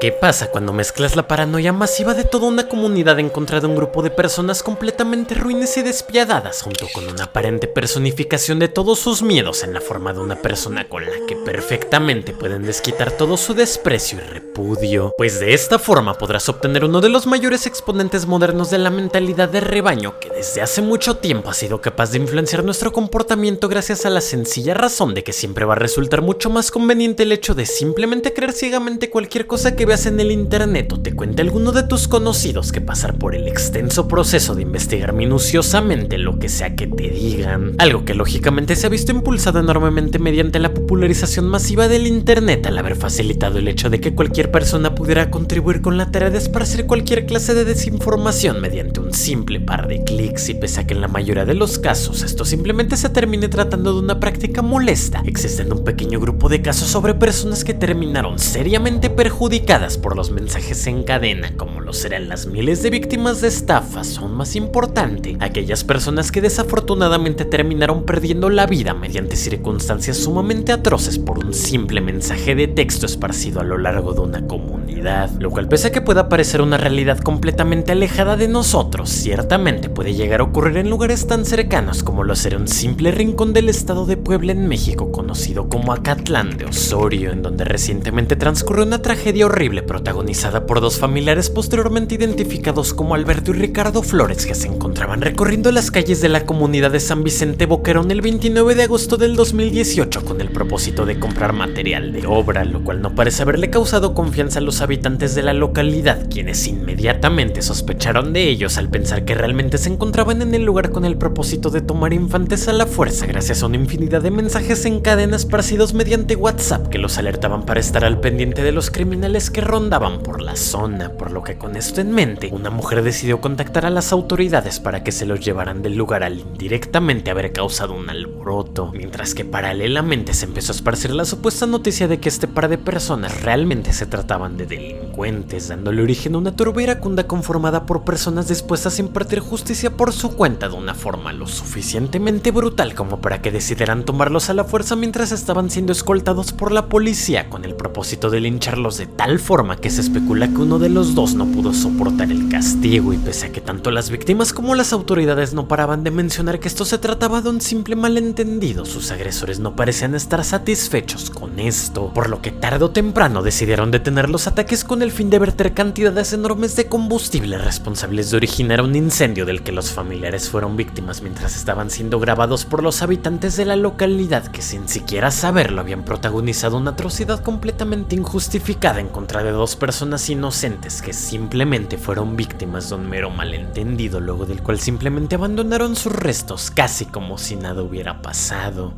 ¿Qué pasa cuando mezclas la paranoia masiva de toda una comunidad en contra de un grupo de personas completamente ruines y despiadadas, junto con una aparente personificación de todos sus miedos en la forma de una persona con la que perfectamente pueden desquitar todo su desprecio y repudio? Pues de esta forma podrás obtener uno de los mayores exponentes modernos de la mentalidad de rebaño, que desde hace mucho tiempo ha sido capaz de influenciar nuestro comportamiento gracias a la sencilla razón de que siempre va a resultar mucho más conveniente el hecho de simplemente creer ciegamente cualquier cosa que veas en el internet o te cuente alguno de tus conocidos que pasar por el extenso proceso de investigar minuciosamente lo que sea que te digan. Algo que lógicamente se ha visto impulsado enormemente mediante la popularización masiva del internet, al haber facilitado el hecho de que cualquier persona pudiera contribuir con la tarea de esparcir cualquier clase de desinformación mediante un simple par de clics, y pese a que en la mayoría de los casos esto simplemente se termine tratando de una práctica molesta, existen un pequeño grupo de casos sobre personas que terminaron seriamente perjudicadas por los mensajes en cadena, como lo serán las miles de víctimas de estafas, o aún más importante, aquellas personas que desafortunadamente terminaron perdiendo la vida mediante circunstancias sumamente atroces por un simple mensaje de texto esparcido a lo largo de una comunidad, lo cual, pese a que pueda parecer una realidad completamente alejada de nosotros, ciertamente puede llegar a ocurrir en lugares tan cercanos como lo será un simple rincón del estado de Puebla en México, conocido como Acatlán de Osorio, en donde recientemente transcurrió una tragedia horrible protagonizada por dos familiares posteriormente identificados como Alberto y Ricardo Flores, que se encontraban recorriendo las calles de la comunidad de San Vicente Boquerón el 29 de agosto del 2018 con el propósito de comprar material de obra, lo cual no parece haberle causado confianza a los habitantes de la localidad, quienes inmediatamente sospecharon de ellos al pensar que realmente se encontraban en el lugar con el propósito de tomar infantes a la fuerza, gracias a una infinidad de mensajes en cadena esparcidos mediante WhatsApp que los alertaban para estar al pendiente de los criminales que rondaban por la zona, por lo que con esto en mente, una mujer decidió contactar a las autoridades para que se los llevaran del lugar al indirectamente haber causado un alboroto, mientras que paralelamente se empezó a esparcir la supuesta noticia de que este par de personas realmente se trataban de delincuentes, dándole origen a una turba iracunda conformada por personas dispuestas a impartir justicia por su cuenta de una forma lo suficientemente brutal como para que decidieran tomarlos a la fuerza mientras estaban siendo escoltados por la policía con el propósito de lincharlos de tal forma que se especula que uno de los dos no pudo soportar el castigo, y pese a que tanto las víctimas como las autoridades no paraban de mencionar que esto se trataba de un simple malentendido, sus agresores no parecían estar satisfechos con esto, por lo que tarde o temprano decidieron detener los ataques con el fin de verter cantidades enormes de combustible responsables de originar un incendio del que los familiares fueron víctimas mientras estaban siendo grabados por los habitantes de la localidad, que sin siquiera saberlo habían protagonizado una atrocidad completamente injustificada en contra de dos personas inocentes que simplemente fueron víctimas de un mero malentendido, luego del cual simplemente abandonaron sus restos casi como si nada hubiera pasado,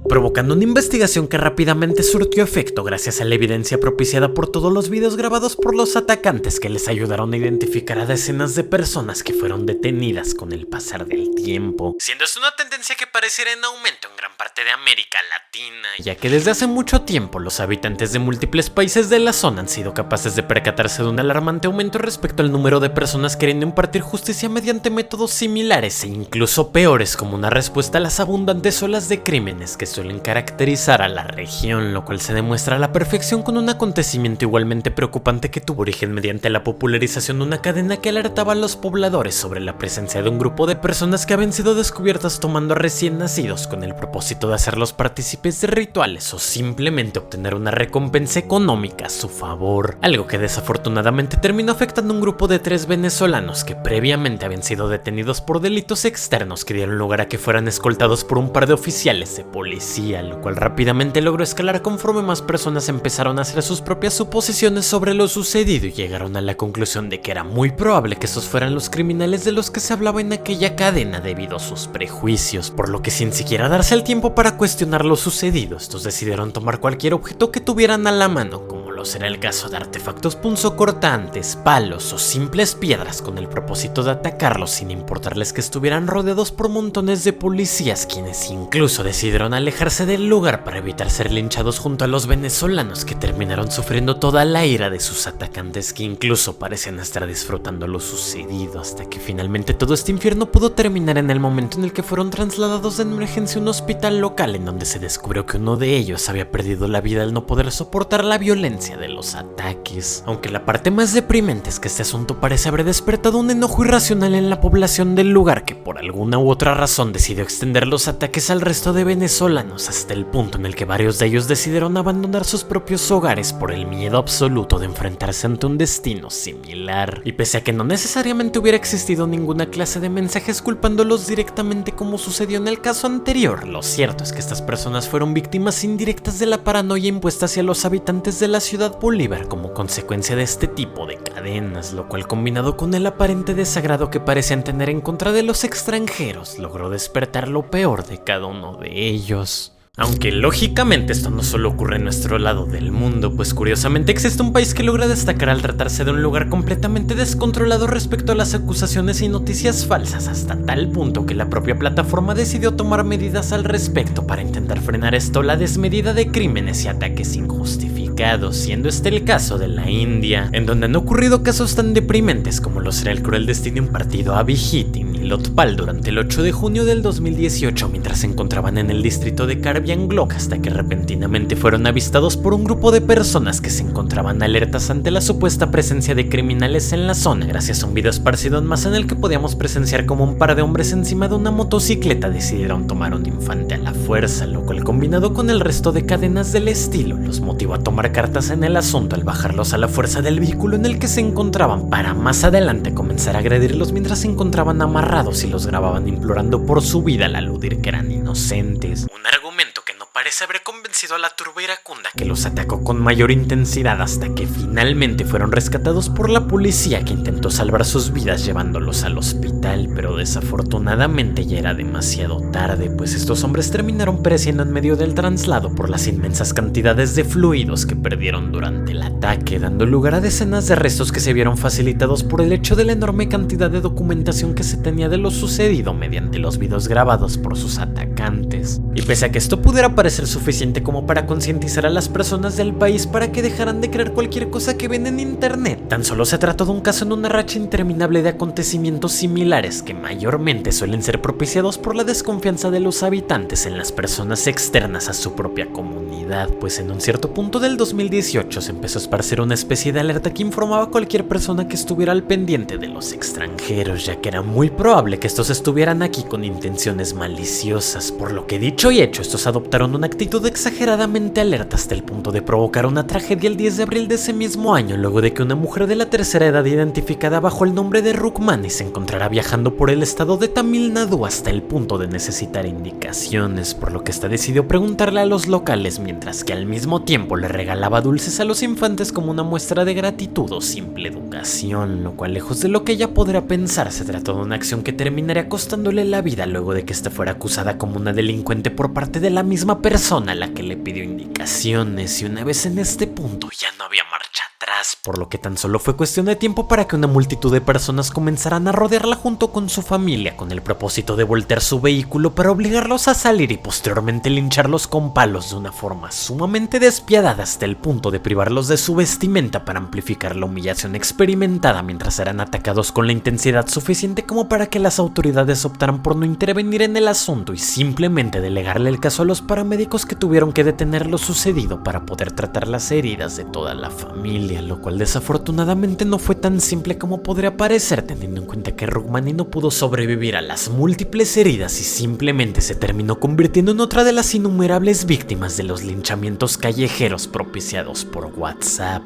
provocando una investigación que rápidamente surtió efecto gracias a la evidencia propiciada por todos los videos grabados por los atacantes, que les ayudaron a identificar a decenas de personas que fueron detenidas con el pasar del tiempo, siendo esto una tendencia que pareciera en aumento en gran parte de América Latina, ya que desde hace mucho tiempo los habitantes de múltiples países de la zona han sido capaces de percatarse de un alarmante aumento respecto al número de personas queriendo impartir justicia mediante métodos similares e incluso peores, como una respuesta a las abundantes olas de crímenes que suelen caracterizar a la región, lo cual se demuestra a la perfección con un acontecimiento igualmente preocupante que tuvo origen mediante la popularización de una cadena que alertaba a los pobladores sobre la presencia de un grupo de personas que habían sido descubiertas tomando a recién nacidos con el propósito de hacerlos partícipes de rituales o simplemente obtener una recompensa económica a su favor, algo que desafortunadamente terminó afectando a un grupo de 3 venezolanos que previamente habían sido detenidos por delitos externos que dieron lugar a que fueran escoltados por un par de oficiales de policía, lo cual rápidamente logró escalar conforme más personas empezaron a hacer sus propias suposiciones sobre lo sucedido y llegaron a la conclusión de que era muy probable que esos fueran los criminales de los que se hablaba en aquella cadena debido a sus prejuicios, por lo que sin siquiera darse el tiempo para cuestionar lo sucedido, estos decidieron tomar cualquier objeto que tuvieran a la mano, como lo será el caso de artefactos punzocortantes, palos o simples piedras, con el propósito de atacarlos sin importarles que estuvieran rodeados por montones de policías, quienes incluso decidieron alejarse del lugar para evitar ser linchados junto a los venezolanos, que terminaron sufriendo toda la ira de sus atacantes, que incluso parecían estar disfrutando lo sucedido, hasta que finalmente todo este infierno pudo terminar en el momento en el que fueron trasladados de emergencia a un hospital local, en donde se descubrió que uno de ellos había perdido la vida al no poder soportar la violencia frecuencia de los ataques. Aunque la parte más deprimente es que este asunto parece haber despertado un enojo irracional en la población del lugar que por alguna u otra razón decidió extender los ataques al resto de venezolanos hasta el punto en el que varios de ellos decidieron abandonar sus propios hogares por el miedo absoluto de enfrentarse ante un destino similar. Y pese a que no necesariamente hubiera existido ninguna clase de mensajes culpándolos directamente como sucedió en el caso anterior, lo cierto es que estas personas fueron víctimas indirectas de la paranoia impuesta hacia los habitantes de la ciudad Bolívar como consecuencia de este tipo de cadenas, lo cual combinado con el aparente desagrado que parecían tener en contra de los extranjeros, logró despertar lo peor de cada uno de ellos. Aunque lógicamente esto no solo ocurre en nuestro lado del mundo, pues curiosamente existe un país que logra destacar al tratarse de un lugar completamente descontrolado respecto a las acusaciones y noticias falsas, hasta tal punto que la propia plataforma decidió tomar medidas al respecto para intentar frenar esta ola desmedida de crímenes y ataques injustificados, siendo este el caso de la India, en donde han ocurrido casos tan deprimentes como lo será el cruel destino impartido a Abhijitin y Lotpal durante el 8 de junio del 2018 mientras se encontraban en el distrito de Karbi Anglok, hasta que repentinamente fueron avistados por un grupo de personas que se encontraban alertas ante la supuesta presencia de criminales en la zona, gracias a un video esparcido en masa en el que podíamos presenciar como un par de hombres encima de una motocicleta decidieron tomar un infante a la fuerza, lo cual combinado con el resto de cadenas del estilo los motivó a tomar cartas en el asunto al bajarlos a la fuerza del vehículo en el que se encontraban para más adelante comenzar a agredirlos mientras se encontraban amarrados y los grababan implorando por su vida al aludir que eran inocentes. Un argumento que no parece haber convencido a la turba iracunda, que los atacó con mayor intensidad hasta que finalmente fueron rescatados por la policía, que intentó salvar sus vidas llevándolos al hospital, pero desafortunadamente ya era demasiado tarde, pues estos hombres terminaron pereciendo en medio del traslado por las inmensas cantidades de fluidos que perdieron durante el ataque, dando lugar a decenas de restos que se vieron facilitados por el hecho de la enorme cantidad de documentación que se tenía de lo sucedido mediante los videos grabados por sus atacantes. Y pese a que esto pudiera parecer suficiente como para concientizar a las personas del país para que dejaran de creer cualquier cosa que ven en internet, tan solo se trató de un caso en una racha interminable de acontecimientos similares que mayormente suelen ser propiciados por la desconfianza de los habitantes en las personas externas a su propia comunidad, pues en un cierto punto del 2018 se empezó a esparcir una especie de alerta que informaba a cualquier persona que estuviera al pendiente de los extranjeros, ya que era muy probable que estos estuvieran aquí con intenciones maliciosas, por lo que dicho y hecho, estos adoptaron una actitud exageradamente alerta hasta el punto de provocar una tragedia el 10 de abril de ese mismo año, luego de que una mujer de la tercera edad identificada bajo el nombre de Rukmani se encontrara viajando por el estado de Tamil Nadu hasta el punto de necesitar indicaciones, por lo que esta decidió preguntarle a los locales mientras que al mismo tiempo le regalaba dulces a los infantes como una muestra de gratitud o simple educación, lo cual lejos de lo que ella podrá pensar se trató de una acción que terminaría costándole la vida luego de que esta fuera acusada como una delincuente por parte de la misma persona a la que le pidió indicaciones, y una vez en este punto ya no había marcha atrás, por lo que tan solo fue cuestión de tiempo para que una multitud de personas comenzaran a rodearla junto con su familia con el propósito de voltear su vehículo para obligarlos a salir y posteriormente lincharlos con palos de una forma sumamente despiadada hasta el punto de privarlos de su vestimenta para amplificar la humillación experimentada mientras eran atacados con la intensidad suficiente como para que las autoridades optaran por no intervenir en el asunto y simplemente delegarle el caso a los paramédicos, que tuvieron que detener lo sucedido para poder tratar las heridas de toda la familia, lo cual desafortunadamente no fue tan simple como podría parecer, teniendo en cuenta que Rukmani no pudo sobrevivir a las múltiples heridas y simplemente se terminó convirtiendo en otra de las innumerables víctimas de los linchamientos callejeros propiciados por WhatsApp.